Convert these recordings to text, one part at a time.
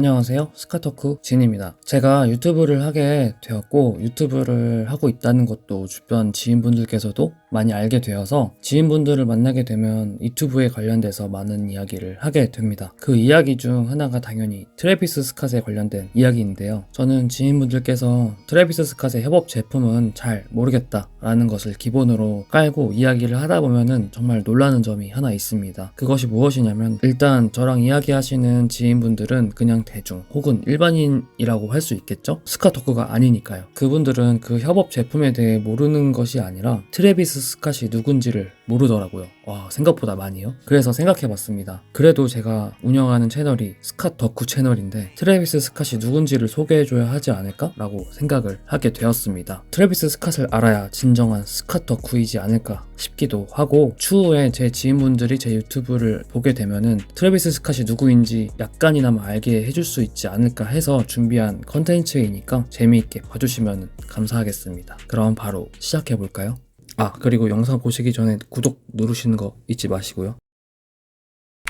안녕하세요, 스카토쿠 진입니다. 제가 유튜브를 하게 되었고 유튜브를 하고 있다는 것도 주변 지인분들께서도 많이 알게 되어서 지인분들을 만나게 되면 유튜브에 관련돼서 많은 이야기를 하게 됩니다. 그 이야기 중 하나가 당연히 트래비스 스캇에 관련된 이야기인데요. 저는 지인분들께서 트래비스 스캇의 협업 제품은 잘 모르겠다라는 것을 기본으로 깔고 이야기를 하다 보면은 정말 놀라는 점이 하나 있습니다. 그것이 무엇이냐면, 일단 저랑 이야기하시는 지인분들은 그냥 대중 혹은 일반인이라고 할 수 있겠죠? 스카토쿠가 아니니까요. 그분들은 그 협업 제품에 대해 모르는 것이 아니라 트래비스 스캇이 누군지를 모르더라고요. 와, 생각보다 많이요? 그래서 생각해봤습니다. 그래도 제가 운영하는 채널이 스캇 덕후 채널인데 트래비스 스캇이 누군지를 소개해줘야 하지 않을까? 라고 생각을 하게 되었습니다. 트래비스 스캇을 알아야 진정한 스캇 덕후이지 않을까 싶기도 하고, 추후에 제 지인분들이 제 유튜브를 보게 되면은 트래비스 스캇이 누구인지 약간이나마 알게 해줄 수 있지 않을까 해서 준비한 컨텐츠이니까 재미있게 봐주시면 감사하겠습니다. 그럼 바로 시작해볼까요? 그리고 영상 보시기 전에 구독 누르시는 거 잊지 마시고요.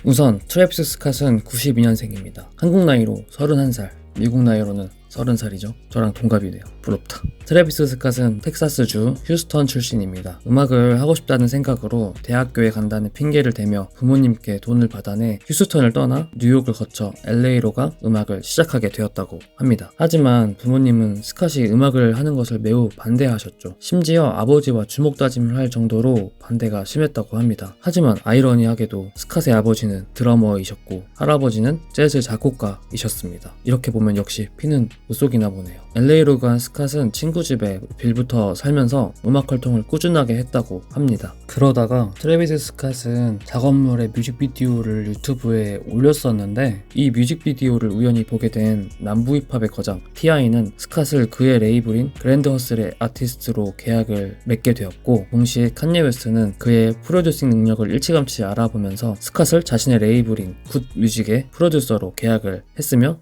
우선 트래비스 스캇은 92년생입니다. 한국 나이로 31살, 미국 나이로는 30살이죠. 저랑 동갑이네요. 부럽다. 트래비스 스캇은 텍사스주 휴스턴 출신입니다. 음악을 하고 싶다는 생각으로 대학교에 간다는 핑계를 대며 부모님께 돈을 받아내 휴스턴을 떠나 뉴욕을 거쳐 LA로 가 음악을 시작하게 되었다고 합니다. 하지만 부모님은 스캇이 음악을 하는 것을 매우 반대하셨죠. 심지어 아버지와 주먹 다짐을 할 정도로 반대가 심했다고 합니다. 하지만 아이러니하게도 스캇의 아버지는 드러머이셨고 할아버지는 재즈 작곡가이셨습니다. 이렇게 보면 역시 피는 못속이나 보네요. LA로 간 스캇은 친구 집에 빌부터 살면서 음악 활동을 꾸준하게 했다고 합니다. 그러다가 트래비스 스캇은 작업물의 뮤직비디오를 유튜브에 올렸었는데, 이 뮤직비디오를 우연히 보게 된 남부 힙합의 거장 T.I.는 스캇을 그의 레이블인 그랜드 허슬의 아티스트로 계약을 맺게 되었고, 동시에 칸예 웨스트는 그의 프로듀싱 능력을 일찌감치 알아보면서 스캇을 자신의 레이블인 굿 뮤직의 프로듀서로 계약을 했으며,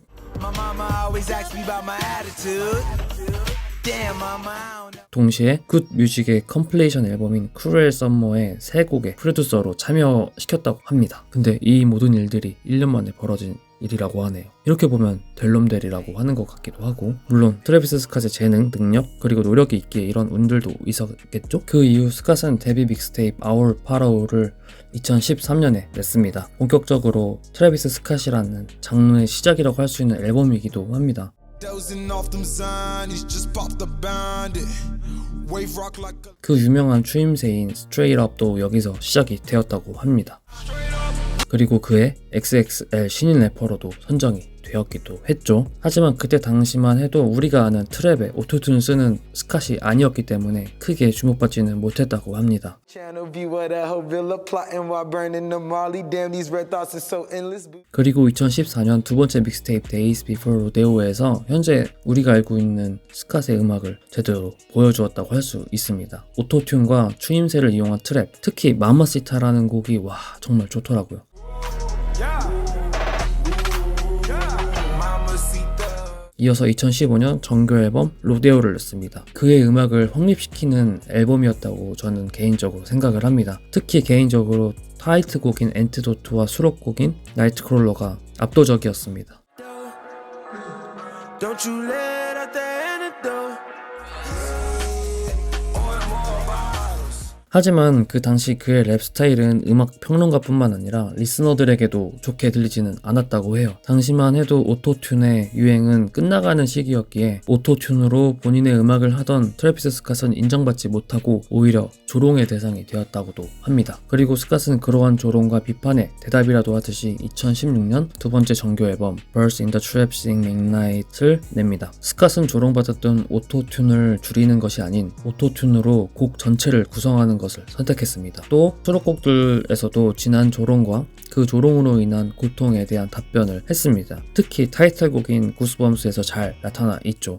동시에 굿 뮤직의 컴플레이션 앨범인 크루엘 썸머의 세 곡의 프로듀서로 참여시켰다고 합니다. 근데 이 모든 일들이 1년 만에 벌어진 일이라고 하네요. 이렇게 보면 델롬델이라고 하는 것 같기도 하고, 물론 트래비스 스캇의 재능, 능력, 그리고 노력이 있기에 이런 운들도 있었겠죠? 그 이후 스캇은 데뷔 믹스테이프 Our Pharaoh를 2013년에 냈습니다. 본격적으로 트래비스 스캇이라는 장르의 시작이라고 할 수 있는 앨범이기도 합니다. 그 유명한 추임새인 Straight Up도 여기서 시작이 되었다고 합니다. 그리고 그의 XXL 신인 래퍼로도 선정이 되었기도 했죠. 하지만 그때 당시만 해도 우리가 아는 트랩에 오토튠을 쓰는 스캇이 아니었기 때문에 크게 주목받지는 못했다고 합니다. 그리고 2014년 두 번째 믹스테이프 Days Before Rodeo에서 현재 우리가 알고 있는 스캇의 음악을 제대로 보여주었다고 할 수 있습니다. 오토튠과 추임새를 이용한 트랩, 특히 마마시타라는 곡이 정말 좋더라고요. 이어서 2015년 정규 앨범 로데오를 냈습니다. 그의 음악을 확립시키는 앨범이었다고 저는 개인적으로 생각을 합니다. 특히 개인적으로 타이틀곡인 엔티도트와 수록곡인 나이트크롤러가 압도적이었습니다. 하지만 그 당시 그의 랩 스타일은 음악 평론가뿐만 아니라 리스너들에게도 좋게 들리지는 않았다고 해요. 당시만 해도 오토튠의 유행은 끝나가는 시기였기에 오토튠으로 본인의 음악을 하던 트래비스 스캇은 인정받지 못하고 오히려 조롱의 대상이 되었다고도 합니다. 그리고 스캇은 그러한 조롱과 비판에 대답이라도 하듯이 2016년 두 번째 정규 앨범 Birds in the Trap Sing Midnight을 냅니다. 스캇은 조롱받았던 오토튠을 줄이는 것이 아닌 오토튠으로 곡 전체를 구성하는 것을 선택했습니다. 또 수록곡들에서도 지난 조롱과 그 조롱으로 인한 고통에 대한 답변을 했습니다. 특히 타이틀곡인 구스범스에서 잘 나타나 있죠.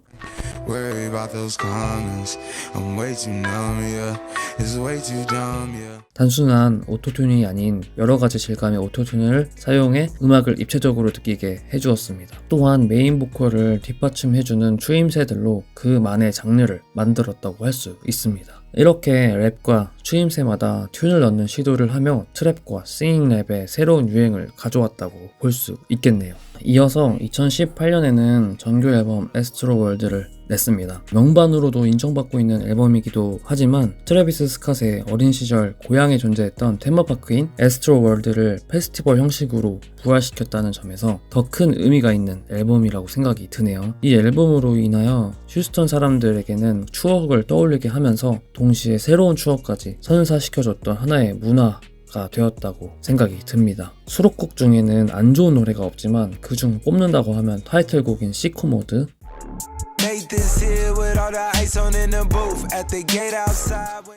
단순한 오토튠이 아닌 여러가지 질감의 오토튠을 사용해 음악을 입체적으로 느끼게 해주었습니다. 또한 메인 보컬을 뒷받침해주는 추임새들로 그만의 장르를 만들었다고 할 수 있습니다. 이렇게 랩과 추임새마다 튠을 넣는 시도를 하며 트랩과 싱잉랩의 새로운 유행을 가져왔다고 볼 수 있겠네요. 이어서 2018년에는 정규 앨범 애스트로 월드를 냈습니다. 명반으로도 인정받고 있는 앨범이기도 하지만 트래비스 스캇의 어린 시절 고향에 존재했던 테마파크인 애스트로 월드를 페스티벌 형식으로 부활시켰다는 점에서 더 큰 의미가 있는 앨범이라고 생각이 드네요. 이 앨범으로 인하여 휴스턴 사람들에게는 추억을 떠올리게 하면서 동시에 새로운 추억까지 선사시켜줬던 하나의 문화가 되었다고 생각이 듭니다. 수록곡 중에는 안 좋은 노래가 없지만 그중 뽑는다고 하면 타이틀곡인 시코모드,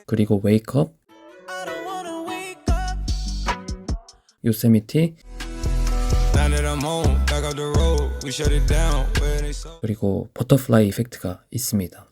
그리고 웨이크업, 요세미티, 그리고 버터플라이 이펙트가 있습니다.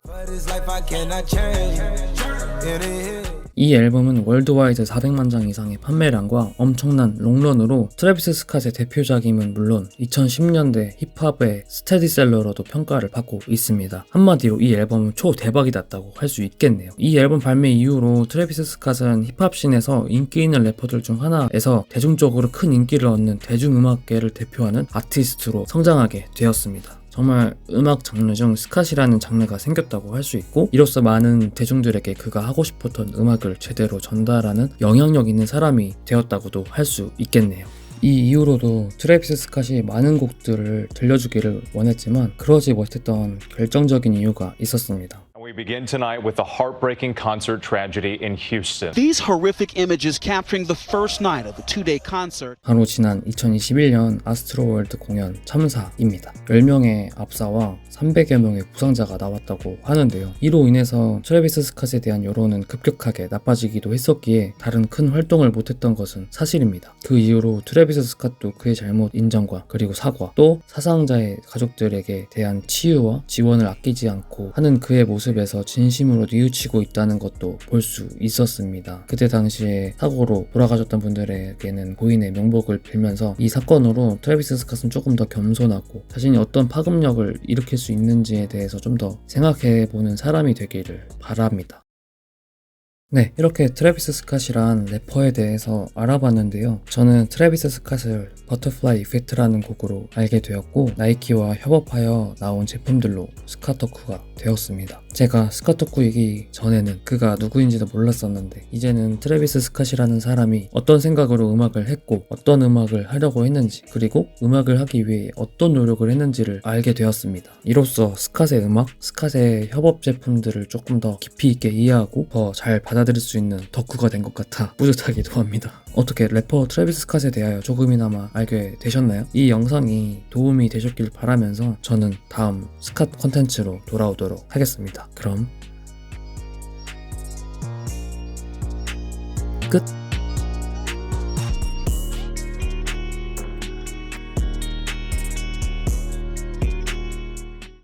이 앨범은 월드와이드 400만 장 이상의 판매량과 엄청난 롱런으로 트래비스 스캇의 대표작임은 물론 2010년대 힙합의 스테디셀러로도 평가를 받고 있습니다. 한마디로 이 앨범은 초대박이 났다고 할 수 있겠네요. 이 앨범 발매 이후로 트래비스 스캇은 힙합씬에서 인기 있는 래퍼들 중 하나에서 대중적으로 큰 인기를 얻는 대중음악계를 대표하는 아티스트로 성장하게 되었습니다. 정말 음악 장르 중 스캇이라는 장르가 생겼다고 할 수 있고, 이로써 많은 대중들에게 그가 하고 싶었던 음악을 제대로 전달하는 영향력 있는 사람이 되었다고도 할 수 있겠네요. 이 이후로도 트래비스 스캇이 많은 곡들을 들려주기를 원했지만 그러지 못했던 결정적인 이유가 있었습니다. We begin tonight with the heartbreaking concert tragedy in Houston. These horrific images capturing the first night of the two-day concert. 바로 지난 2021년 아스트로월드 공연 참사입니다. 10명의 압사와 300여 명의 부상자가 나왔다고 하는데요. 이로 인해서 트래비스 스캇에 대한 여론은 급격하게 나빠지기도 했었기에 다른 큰 활동을 못했던 것은 사실입니다. 그 이후로 트래비스 스캇도 그의 잘못 인정과 그리고 사과, 또 사상자의 가족들에게 대한 치유와 지원을 아끼지 않고 하는 그의 모습에서 진심으로 뉘우치고 있다는 것도 볼 수 있었습니다. 그때 당시에 사고로 돌아가셨던 분들에게는 고인의 명복을 빌면서 이 사건으로 트래비스 스캇은 조금 더 겸손하고 자신이 어떤 파급력을 일으킬 수 있는지에 대해서 좀 더 생각해보는 사람이 되기를 바랍니다. 네, 이렇게 트래비스 스캇이란 래퍼에 대해서 알아봤는데요. 저는 트래비스 스캇을 버터플라이 이펙트라는 곡으로 알게 되었고, 나이키와 협업하여 나온 제품들로 스캇 덕후가 되었습니다. 제가 스캇 덕후이기 전에는 그가 누구인지도 몰랐었는데, 이제는 트래비스 스캇이라는 사람이 어떤 생각으로 음악을 했고 어떤 음악을 하려고 했는지, 그리고 음악을 하기 위해 어떤 노력을 했는지를 알게 되었습니다. 이로써 스캇의 음악, 스캇의 협업 제품들을 조금 더 깊이 있게 이해하고 더 잘 받아들일 수 있는 덕후가 된 것 같아 뿌듯하기도 합니다. 어떻게 래퍼 트래비스 스캇에 대하여 조금이나마 알게 되셨나요? 이 영상이 도움이 되셨길 바라면서 저는 다음 스캇 콘텐츠로 돌아오도록 하겠습니다. 그럼 끝!